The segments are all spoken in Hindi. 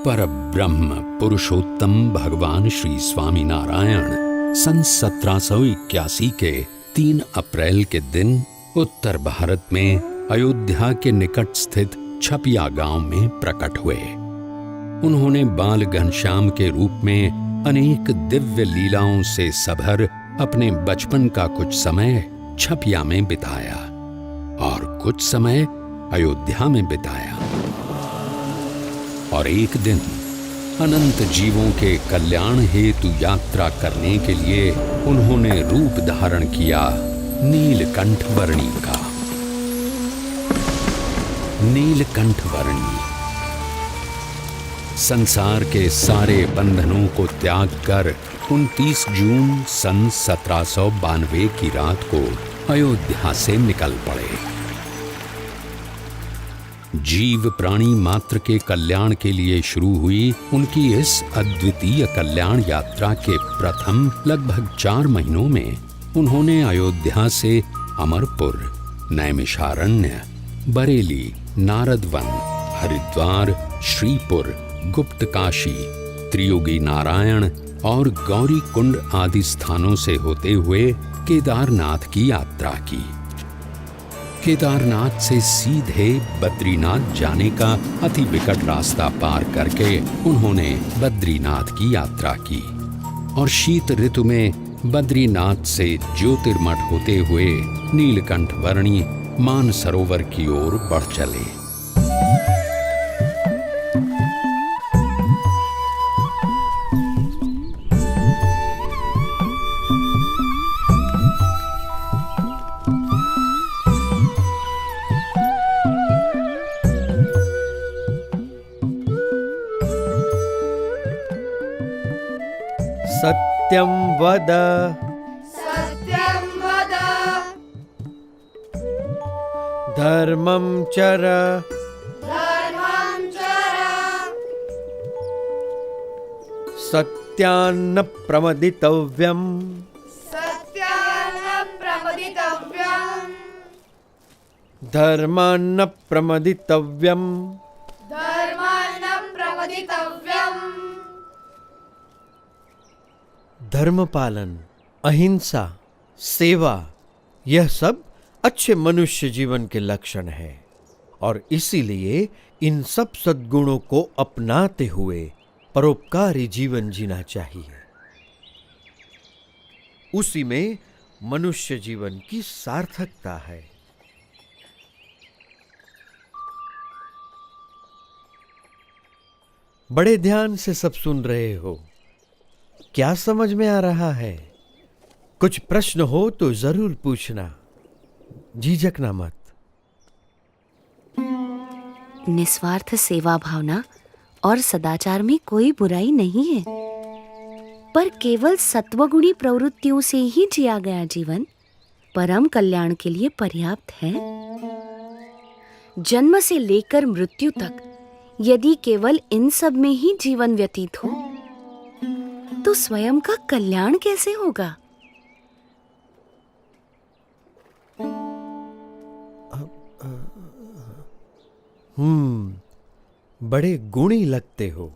परब्रह्म पुरुषोत्तम भगवान श्री स्वामी नारायण सन 1781 के 3 अप्रैल के दिन उत्तर भारत में अयोध्या के निकट स्थित छपिया गांव में प्रकट हुए। उन्होंने बाल घनश्याम के रूप में अनेक दिव्य लीलाओं से सभर अपने बचपन का कुछ समय छपिया में बिताया और कुछ समय अयोध्या में बिताया। और एक दिन अनंत जीवों के कल्याण हेतु यात्रा करने के लिए उन्होंने रूप धारण किया नीलकंठ वर्णी का। नीलकंठ वर्णी संसार के सारे बंधनों को त्याग कर 29 जून सन 1792 की रात को अयोध्या से निकल पड़े। जीव प्राणी मात्र के कल्याण के लिए शुरू हुई उनकी इस अद्वितीय कल्याण यात्रा के प्रथम लगभग 4 महीनों में उन्होंने अयोध्या से अमरपुर, नैमिषारण्य, बरेली, नारदवन, हरिद्वार, श्रीपुर, गुप्तकाशी, त्रियोगी नारायण और गौरी कुंड आदि स्थानों से होते हुए केदारनाथ की यात्रा की। केदारनाथ से सीधे बद्रीनाथ जाने का अति विकट रास्ता पार करके उन्होंने बद्रीनाथ की यात्रा की और शीत ऋतु में बद्रीनाथ से ज्योतिर्मठ होते हुए नीलकंठ वर्णी मानसरोवर की ओर बढ़ चले। सत्यं वद धर्मं चर सत्यान्न प्रमदितव्यम् धर्मान्न प्रमदितव्यम् धर्म पालन, अहिंसा, सेवा, यह सब अच्छे मनुष्य जीवन के लक्षण हैं और इसीलिए इन सब सद्गुणों को अपनाते हुए परोपकारी जीवन जीना चाहिए। उसी में मनुष्य जीवन की सार्थकता है। बड़े ध्यान से सब सुन रहे हो। क्या समझ में आ रहा है? कुछ प्रश्न हो तो जरूर पूछना, झिझकना मत। निस्वार्थ सेवा भावना और सदाचार में कोई बुराई नहीं है, पर केवल सत्वगुणी प्रवृत्तियों से ही जिया गया जीवन परम कल्याण के लिए पर्याप्त है। जन्म से लेकर मृत्यु तक यदि केवल इन सब में ही जीवन व्यतीत हो तो स्वयं का कल्याण कैसे होगा? बड़े गुणी लगते हो,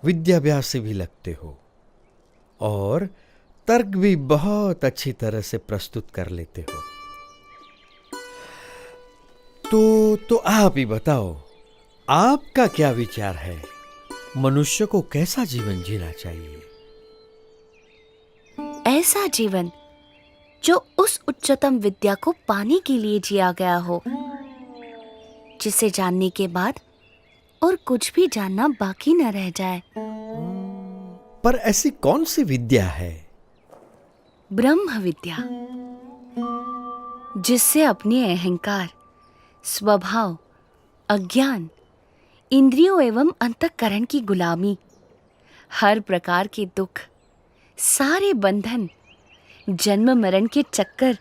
विद्याभ्यासी भी लगते हो और तर्क भी बहुत अच्छी तरह से प्रस्तुत कर लेते हो। तो आप ही बताओ, आपका क्या विचार है? मनुष्य को कैसा जीवन जीना चाहिए? ऐसा जीवन जो उस उच्चतम विद्या को पाने के लिए जिया गया हो, जिसे जानने के बाद और कुछ भी जानना बाकी न रह जाए। पर ऐसी कौन सी विद्या है? ब्रह्म विद्या, जिससे अपने अहंकार, स्वभाव, अज्ञान, इंद्रियों एवं अंतःकरण की गुलामी, हर प्रकार के दुख, सारे बंधन, जन्म मरण के चक्कर,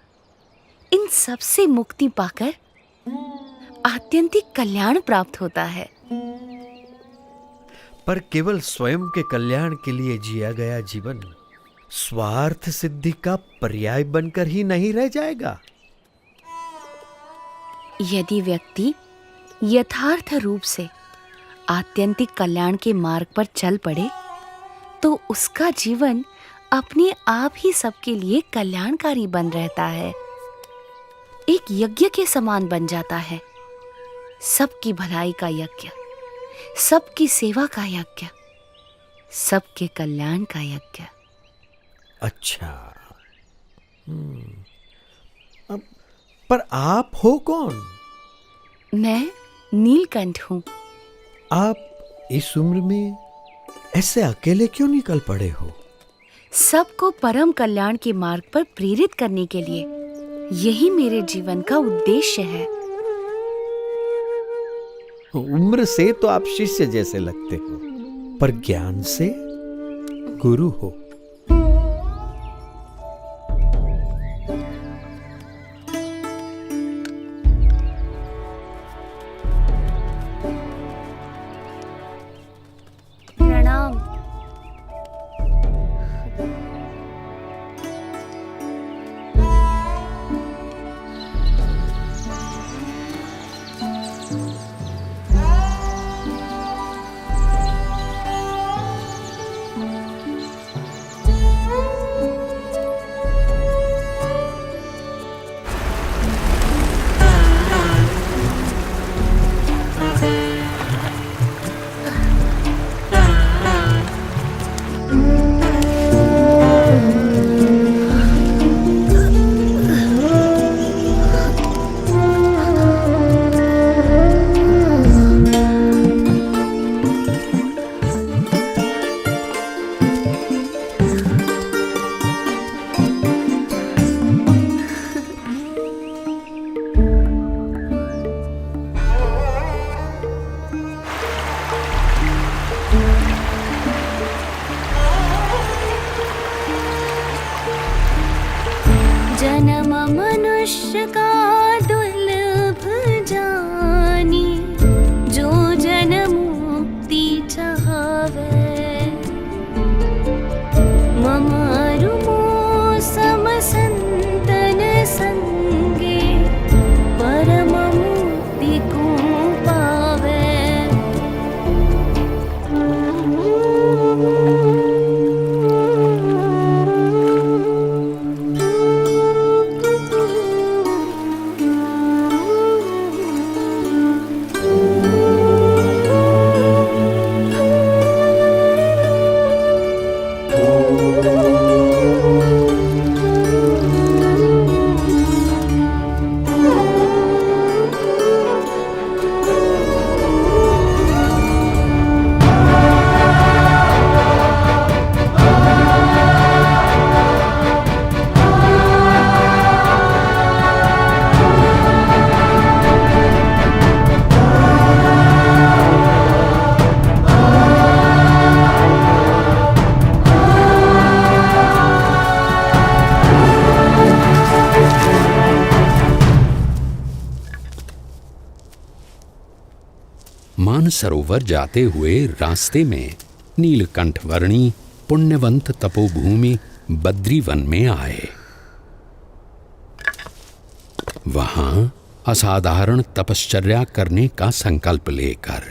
इन सब से मुक्ति पाकर आत्यंतिक कल्याण प्राप्त होता है। पर केवल स्वयं के कल्याण के लिए जिया गया जीवन स्वार्थ सिद्धि का पर्याय बनकर ही नहीं रह जाएगा। यदि व्यक्ति यथार्थ रूप से आत्यंतिक कल्याण के मार्ग पर चल पड़े तो उसका जीवन अपने आप ही सबके लिए कल्याणकारी बन रहता है, एक यज्ञ के समान बन जाता है। सबकी भलाई का यज्ञ, सबकी सेवा का यज्ञ, सबके कल्याण का यज्ञ। अच्छा। अब पर आप हो कौन? मैं नीलकंठ हूं। आप इस उम्र में ऐसे अकेले क्यों निकल पड़े हो? सबको परम कल्याण के मार्ग पर प्रेरित करने के लिए यही मेरे जीवन का उद्देश्य है। उम्र से तो आप शिष्य जैसे लगते हो, पर ज्ञान से गुरु हो। प्रणाम। जन्म मनुष्य का दुर्लभ जानी, जो जन मुक्ति चाहवे। ममारु मौसम संतन संगे, परम मुक्ति को पावे। मानसरोवर जाते हुए रास्ते में नीलकंठ वर्णी पुण्यवंत तपोभूमि बद्रीवन में आए। वहां असाधारण तपश्चर्या करने का संकल्प लेकर